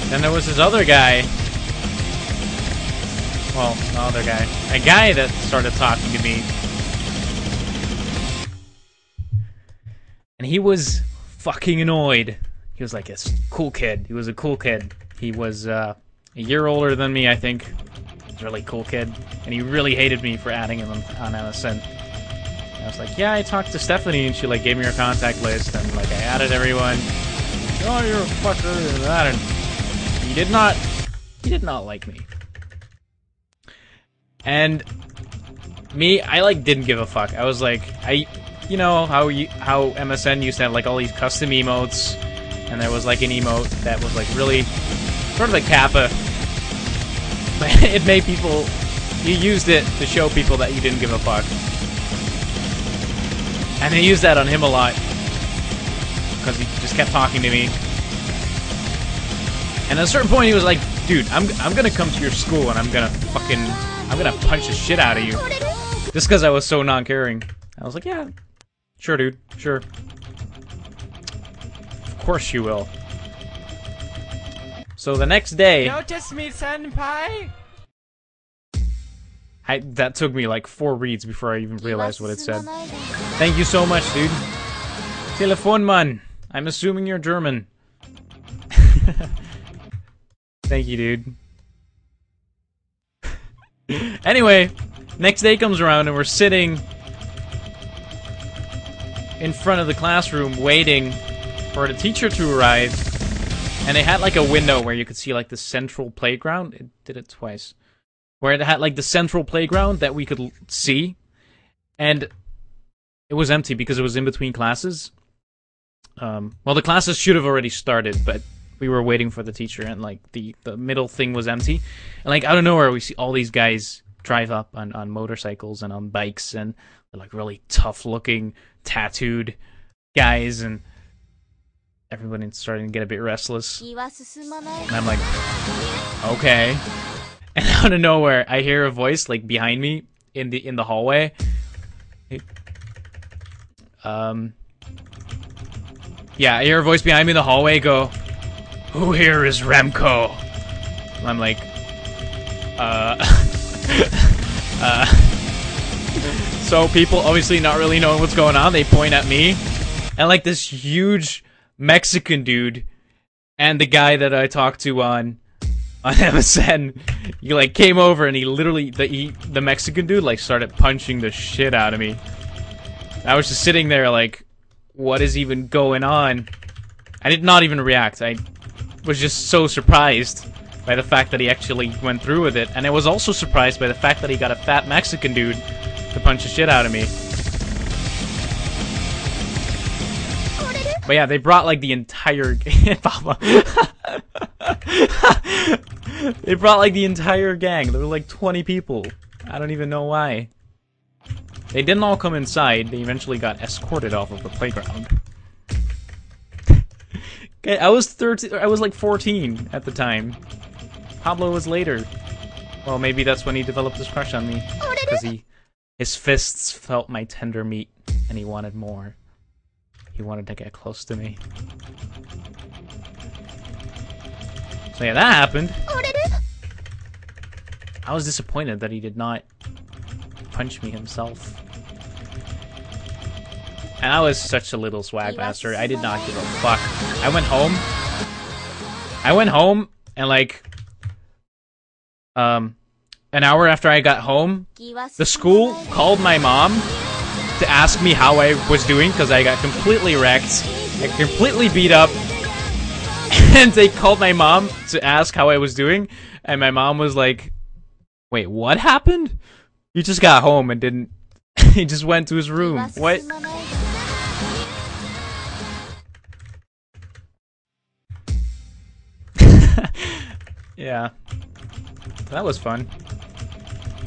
Then there was this other guy. Well, the other guy. A guy that started talking to me. And he was fucking annoyed. He was like a cool kid. He was a cool kid. He was a year older than me, I think. He was a really cool kid. And he really hated me for adding him on MSN. And I was like, yeah, I talked to Stephanie and she like gave me her contact list and like I added everyone. Oh, you're a fucker and that, and he did not like me. And me, I like didn't give a fuck. I was like, you know how MSN used to have like all these custom emotes, and there was like an emote that was like really sort of like Kappa, but it made people, you used it to show people that you didn't give a fuck. And they used that on him a lot because he just kept talking to me. And at a certain point he was like, dude, I'm gonna come to your school and I'm gonna punch the shit out of you. Just because I was so non-caring. I was like, yeah, sure, dude, sure. Of course you will. So the next day... Notice me, senpai! That took me like 4 reads before I even realized what it said. Thank you so much, dude. Telefonmann. I'm assuming you're German. Thank you, dude. Anyway, next day comes around and we're sitting in front of the classroom waiting for the teacher to arrive. And they had like a window where you could see like the central playground. It did it twice. Where it had like the central playground that we could see. And it was empty because it was in between classes. Well, the classes should have already started, but we were waiting for the teacher, and like the middle thing was empty. And like out of nowhere, we see all these guys drive up on motorcycles and on bikes, and they're like really tough-looking, tattooed guys, and everybody's starting to get a bit restless. And I'm like, okay. And out of nowhere, I hear a voice like behind me in the hallway. Yeah, I hear a voice behind me in the hallway go, "Who here is Remco?" And I'm like, So people obviously not really knowing what's going on, they point at me, and like this huge Mexican dude, and the guy that I talked to on MSN, he like came over and he literally, the Mexican dude like started punching the shit out of me. I was just sitting there like, what is even going on? I did not even react. I was just so surprised by the fact that he actually went through with it, and I was also surprised by the fact that he got a fat Mexican dude to punch the shit out of me. But yeah, they brought like the entire they brought like the entire gang. There were like 20 people. I don't even know why. They didn't all come inside. They eventually got escorted off of the playground. Okay, I was 13. I was like 14 at the time. Pablo was later. Well, maybe that's when he developed his crush on me, because his fists felt my tender meat, and he wanted more. He wanted to get close to me. So yeah, that happened. I was disappointed that he did not punch me himself. And I was such a little swag bastard. I did not give a fuck. I went home and like an hour after I got home, the school called my mom to ask me how I was doing, because I got completely wrecked. I completely beat up. And they called my mom to ask how I was doing, and my mom was like, "Wait, what happened? You just got home and didn't..." He just went to his room. What? Yeah. That was fun.